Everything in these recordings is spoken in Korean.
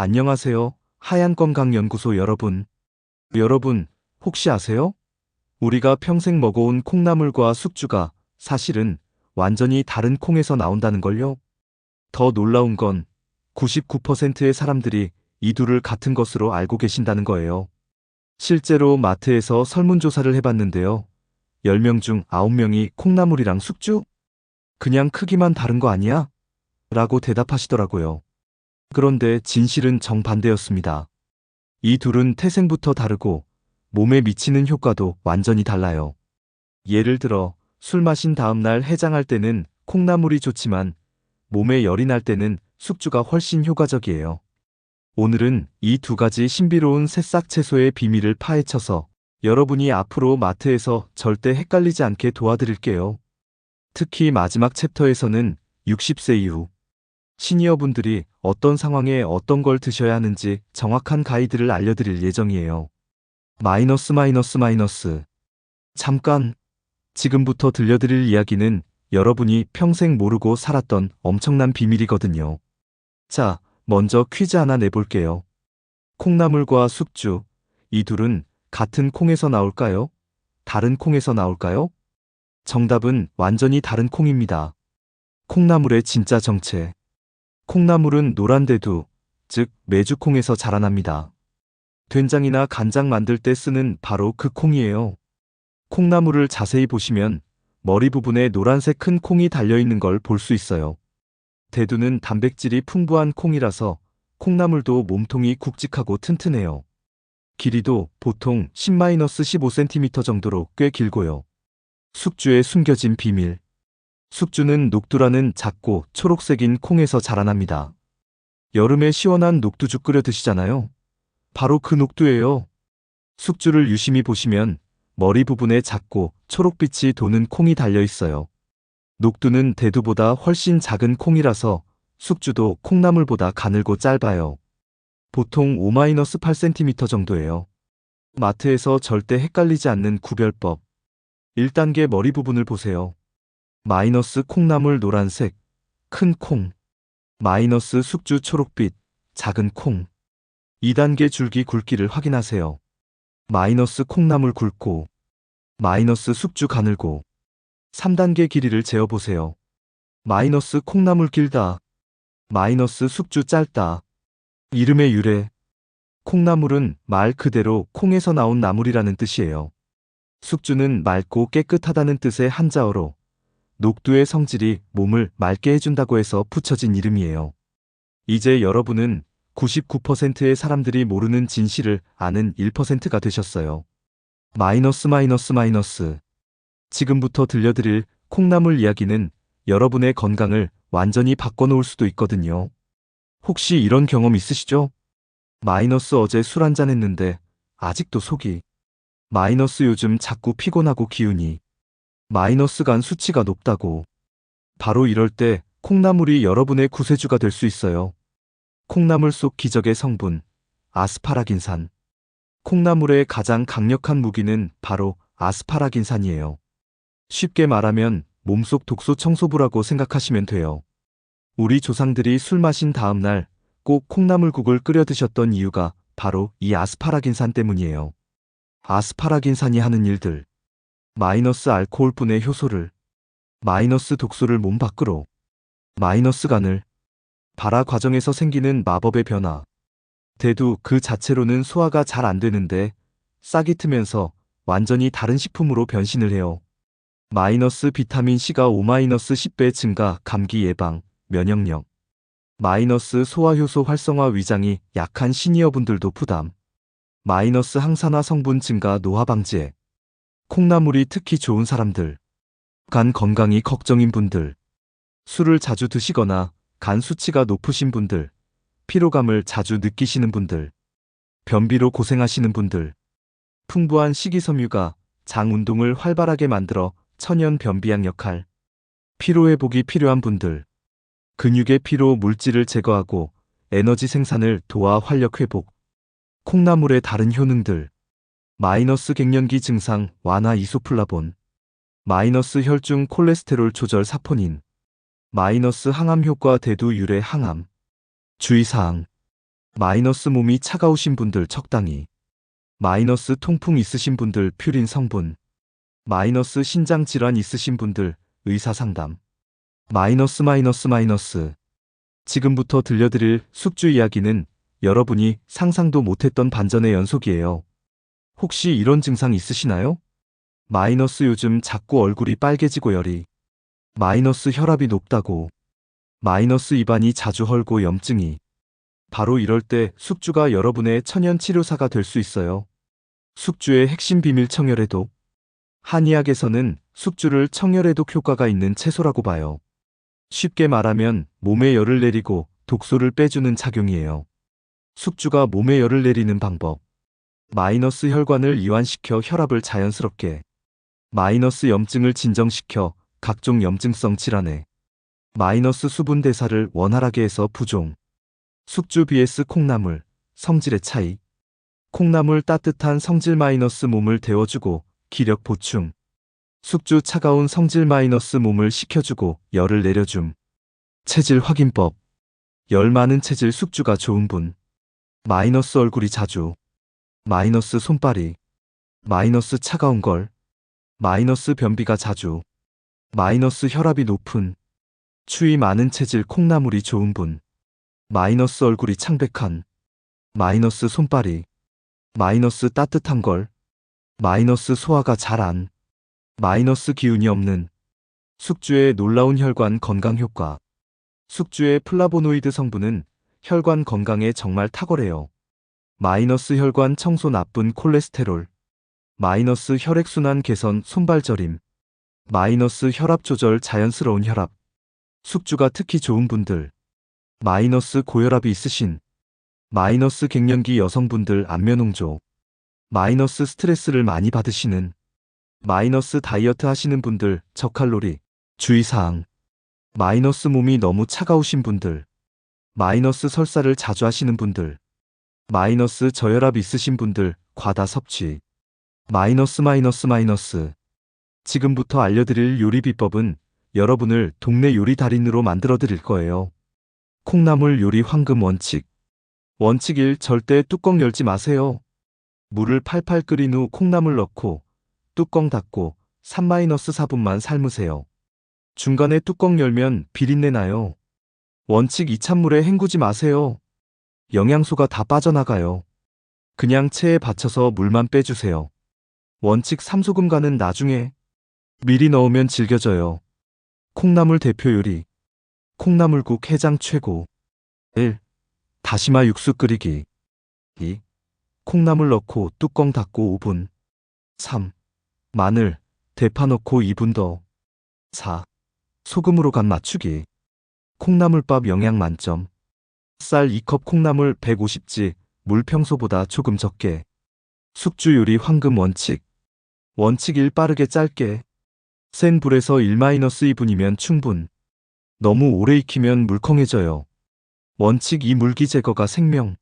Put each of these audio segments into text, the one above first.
안녕하세요. 하얀건강연구소 여러분. 여러분, 혹시 아세요? 우리가 평생 먹어온 콩나물과 숙주가 사실은 완전히 다른 콩에서 나온다는 걸요. 더 놀라운 건 99%의 사람들이 이 둘을 같은 것으로 알고 계신다는 거예요. 실제로 마트에서 설문조사를 해봤는데요. 10명 중 9명이 콩나물이랑 숙주? 그냥 크기만 다른 거 아니야? 라고 대답하시더라고요. 그런데 진실은 정반대였습니다. 이 둘은 태생부터 다르고 몸에 미치는 효과도 완전히 달라요. 예를 들어 술 마신 다음 날 해장할 때는 콩나물이 좋지만 몸에 열이 날 때는 숙주가 훨씬 효과적이에요. 오늘은 이 두 가지 신비로운 새싹 채소의 비밀을 파헤쳐서 여러분이 앞으로 마트에서 절대 헷갈리지 않게 도와드릴게요. 특히 마지막 챕터에서는 60세 이후 시니어분들이 어떤 상황에 어떤 걸 드셔야 하는지 정확한 가이드를 알려드릴 예정이에요. 마이너스. 잠깐! 지금부터 들려드릴 이야기는 여러분이 평생 모르고 살았던 엄청난 비밀이거든요. 자, 먼저 퀴즈 하나 내볼게요. 콩나물과 숙주, 이 둘은 같은 콩에서 나올까요? 다른 콩에서 나올까요? 정답은 완전히 다른 콩입니다. 콩나물의 진짜 정체. 콩나물은 노란대두, 즉 메주콩에서 자라납니다. 된장이나 간장 만들 때 쓰는 바로 그 콩이에요. 콩나물을 자세히 보시면 머리 부분에 노란색 큰 콩이 달려있는 걸 볼 수 있어요. 대두는 단백질이 풍부한 콩이라서 콩나물도 몸통이 굵직하고 튼튼해요. 길이도 보통 10-15cm 정도로 꽤 길고요. 숙주의 숨겨진 비밀. 숙주는 녹두라는 작고 초록색인 콩에서 자라납니다. 여름에 시원한 녹두죽 끓여 드시잖아요. 바로 그 녹두예요. 숙주를 유심히 보시면 머리 부분에 작고 초록빛이 도는 콩이 달려 있어요. 녹두는 대두보다 훨씬 작은 콩이라서 숙주도 콩나물보다 가늘고 짧아요. 보통 5-8cm 정도예요. 마트에서 절대 헷갈리지 않는 구별법. 1단계 머리 부분을 보세요. 마이너스 콩나물 노란색, 큰 콩. 마이너스 숙주 초록빛, 작은 콩. 2단계 줄기 굵기를 확인하세요. 마이너스 콩나물 굵고, 마이너스 숙주 가늘고. 3단계 길이를 재어보세요. 마이너스 콩나물 길다, 마이너스 숙주 짧다. 이름의 유래. 콩나물은 말 그대로 콩에서 나온 나물이라는 뜻이에요. 숙주는 맑고 깨끗하다는 뜻의 한자어로 녹두의 성질이 몸을 맑게 해준다고 해서 붙여진 이름이에요. 이제 여러분은 99%의 사람들이 모르는 진실을 아는 1%가 되셨어요. 마이너스. 지금부터 들려드릴 콩나물 이야기는 여러분의 건강을 완전히 바꿔놓을 수도 있거든요. 혹시 이런 경험 있으시죠? 마이너스 어제 술 한잔 했는데 아직도 속이. 마이너스 요즘 자꾸 피곤하고 기운이. 마이너스 간 수치가 높다고. 바로 이럴 때 콩나물이 여러분의 구세주가 될 수 있어요. 콩나물 속 기적의 성분, 아스파라긴산. 콩나물의 가장 강력한 무기는 바로 아스파라긴산이에요. 쉽게 말하면 몸속 독소 청소부라고 생각하시면 돼요. 우리 조상들이 술 마신 다음 날 꼭 콩나물국을 끓여 드셨던 이유가 바로 이 아스파라긴산 때문이에요. 아스파라긴산이 하는 일들. 마이너스 알코올분의 효소를, 마이너스 독소를 몸 밖으로, 마이너스 간을, 발화 과정에서 생기는 마법의 변화. 대두 그 자체로는 소화가 잘 안 되는데 싹이 트면서 완전히 다른 식품으로 변신을 해요. 마이너스 비타민C가 5-10배 증가 감기 예방, 면역력. 마이너스 소화효소 활성화 위장이 약한 시니어분들도 부담. 마이너스 항산화 성분 증가 노화 방지에. 콩나물이 특히 좋은 사람들. 간 건강이 걱정인 분들. 술을 자주 드시거나 간 수치가 높으신 분들. 피로감을 자주 느끼시는 분들. 변비로 고생하시는 분들. 풍부한 식이섬유가 장 운동을 활발하게 만들어 천연 변비약 역할. 피로 회복이 필요한 분들. 근육의 피로 물질을 제거하고 에너지 생산을 도와 활력 회복. 콩나물의 다른 효능들. 마이너스 갱년기 증상 완화 이소플라본. 마이너스 혈중 콜레스테롤 조절 사포닌. 마이너스 항암 효과 대두 유래 항암. 주의사항. 마이너스 몸이 차가우신 분들 적당히. 마이너스 통풍 있으신 분들 퓨린 성분. 마이너스 신장 질환 있으신 분들 의사 상담. 마이너스. 지금부터 들려드릴 숙주 이야기는 여러분이 상상도 못했던 반전의 연속이에요. 혹시 이런 증상 있으시나요? 마이너스 요즘 자꾸 얼굴이 빨개지고 열이. 마이너스 혈압이 높다고. 마이너스 입안이 자주 헐고 염증이. 바로 이럴 때 숙주가 여러분의 천연 치료사가 될 수 있어요. 숙주의 핵심 비밀 청열해독. 한의학에서는 숙주를 청열해독 효과가 있는 채소라고 봐요. 쉽게 말하면 몸에 열을 내리고 독소를 빼주는 작용이에요. 숙주가 몸에 열을 내리는 방법. 마이너스 혈관을 이완시켜 혈압을 자연스럽게. 마이너스 염증을 진정시켜 각종 염증성 질환에. 마이너스 수분 대사를 원활하게 해서 부종. 숙주 vs 콩나물, 성질의 차이. 콩나물 따뜻한 성질 마이너스 몸을 데워주고 기력 보충. 숙주 차가운 성질 마이너스 몸을 식혀주고 열을 내려줌. 체질 확인법. 열 많은 체질 숙주가 좋은 분. 마이너스 얼굴이 자주. 마이너스 손발이. 마이너스 차가운 걸. 마이너스 변비가 자주. 마이너스 혈압이 높은. 추위 많은 체질 콩나물이 좋은 분. 마이너스 얼굴이 창백한. 마이너스 손발이. 마이너스 따뜻한 걸. 마이너스 소화가 잘 안. 마이너스 기운이 없는. 숙주의 놀라운 혈관 건강 효과. 숙주의 플라보노이드 성분은 혈관 건강에 정말 탁월해요. 마이너스 혈관 청소 나쁜 콜레스테롤. 마이너스 혈액순환 개선 손발 저림. 마이너스 혈압 조절 자연스러운 혈압. 숙주가 특히 좋은 분들. 마이너스 고혈압이 있으신. 마이너스 갱년기 여성분들 안면홍조. 마이너스 스트레스를 많이 받으시는. 마이너스 다이어트 하시는 분들 저칼로리. 주의사항. 마이너스 몸이 너무 차가우신 분들. 마이너스 설사를 자주 하시는 분들. 마이너스 저혈압 있으신 분들 과다 섭취. 마이너스. 지금부터 알려드릴 요리 비법은 여러분을 동네 요리 달인으로 만들어 드릴 거예요. 콩나물 요리 황금 원칙. 원칙 1. 절대 뚜껑 열지 마세요. 물을 팔팔 끓인 후 콩나물 넣고 뚜껑 닫고 3-4분만 삶으세요. 중간에 뚜껑 열면 비린내 나요. 원칙 2. 찬물에 헹구지 마세요. 영양소가 다 빠져나가요. 그냥 체에 받쳐서 물만 빼주세요. 원칙 3. 소금 간은 나중에. 미리 넣으면 질겨져요. 콩나물 대표 요리. 콩나물국 해장 최고. 1. 다시마 육수 끓이기. 2. 콩나물 넣고 뚜껑 닫고 5분. 3. 마늘, 대파 넣고 2분 더. 4. 소금으로 간 맞추기. 콩나물밥 영양 만점. 쌀 2컵 콩나물 150g, 물 평소보다 조금 적게. 숙주 요리 황금 원칙. 원칙 1. 빠르게 짧게. 센 불에서 1-2분이면 충분. 너무 오래 익히면 물컹해져요. 원칙 2. 물기 제거가 생명.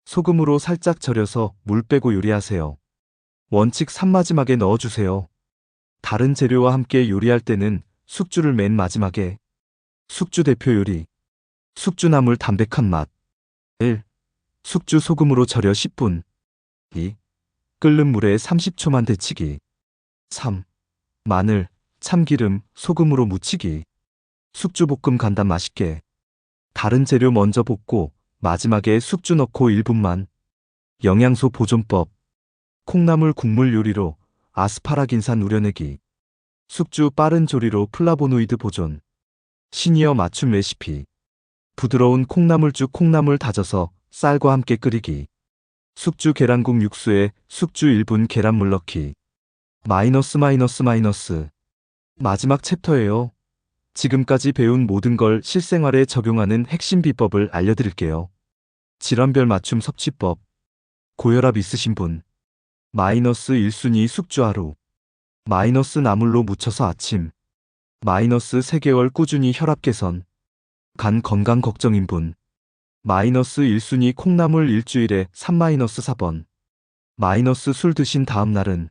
소금으로 살짝 절여서 물 빼고 요리하세요. 원칙 3. 마지막에 넣어주세요. 다른 재료와 함께 요리할 때는 숙주를 맨 마지막에. 숙주 대표 요리. 숙주나물 담백한 맛. 1. 숙주 소금으로 절여 10분. 2. 끓는 물에 30초만 데치기. 3. 마늘, 참기름, 소금으로 무치기. 숙주볶음 간단 맛있게. 다른 재료 먼저 볶고 마지막에 숙주 넣고 1분만. 영양소 보존법. 콩나물 국물 요리로 아스파라긴산 우려내기. 숙주 빠른 조리로 플라보노이드 보존. 시니어 맞춤 레시피. 부드러운 콩나물죽 콩나물 다져서 쌀과 함께 끓이기. 숙주 계란국 육수에 숙주 1분 계란물 넣기. 마이너스. 마지막 챕터예요. 지금까지 배운 모든 걸 실생활에 적용하는 핵심 비법을 알려드릴게요. 질환별 맞춤 섭취법. 고혈압 있으신 분. 마이너스 1순위 숙주 하루. 마이너스 나물로 무쳐서 아침. 마이너스 3개월 꾸준히 혈압 개선. 간 건강 걱정인 분. 마이너스 1순위 콩나물 일주일에 3-4번. 마이너스 술 드신 다음 날은.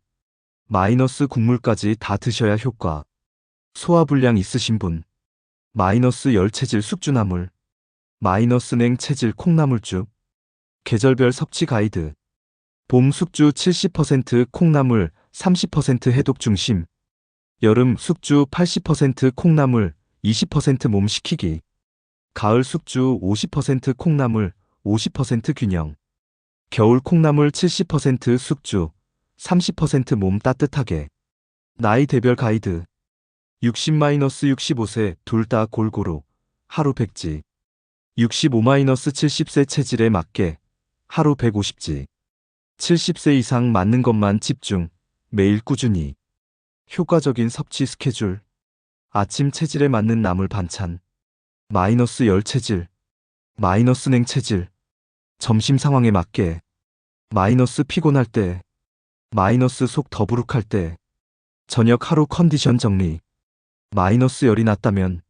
마이너스 국물까지 다 드셔야 효과. 소화불량 있으신 분. 마이너스 열 체질 숙주나물. 마이너스 냉 체질 콩나물죽. 계절별 섭취 가이드. 봄 숙주 70% 콩나물 30% 해독 중심. 여름 숙주 80% 콩나물 20% 몸 식히기. 가을 숙주 50% 콩나물 50% 균형. 겨울 콩나물 70% 숙주 30% 몸 따뜻하게. 나이 대별 가이드. 60-65세 둘 다 골고루 하루 100지. 65-70세 체질에 맞게 하루 150지. 70세 이상 맞는 것만 집중, 매일 꾸준히. 효과적인 섭취 스케줄. 아침 체질에 맞는 나물 반찬. 마이너스 열 체질. 마이너스 냉 체질. 점심 상황에 맞게. 마이너스 피곤할 때. 마이너스 속 더부룩할 때. 저녁 하루 컨디션 정리. 마이너스 열이 났다면.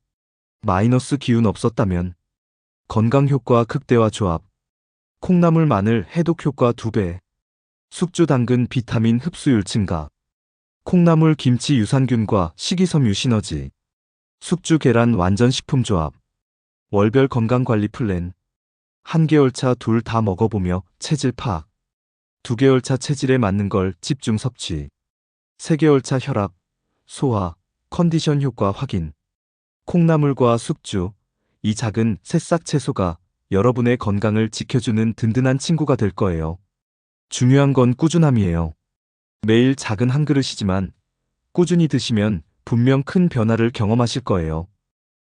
마이너스 기운 없었다면. 건강 효과 극대화 조합. 콩나물 마늘 해독 효과 2배. 숙주 당근 비타민 흡수율 증가. 콩나물 김치 유산균과 식이섬유 시너지. 숙주 계란 완전 식품 조합. 월별 건강관리 플랜. 1개월차 둘 다 먹어보며 체질 파악. 2개월차 체질에 맞는 걸 집중 섭취. 3개월차 혈압, 소화, 컨디션 효과 확인. 콩나물과 숙주, 이 작은 새싹 채소가 여러분의 건강을 지켜주는 든든한 친구가 될 거예요. 중요한 건 꾸준함이에요. 매일 작은 한 그릇이지만 꾸준히 드시면 분명 큰 변화를 경험하실 거예요.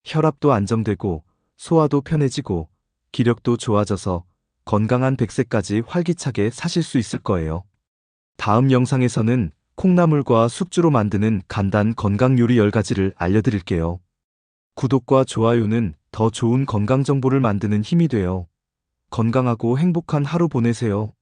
혈압도 안정되고 소화도 편해지고 기력도 좋아져서 건강한 100세까지 활기차게 사실 수 있을 거예요. 다음 영상에서는 콩나물과 숙주로 만드는 간단 건강 요리 10가지를 알려드릴게요. 구독과 좋아요는 더 좋은 건강 정보를 만드는 힘이 돼요. 건강하고 행복한 하루 보내세요.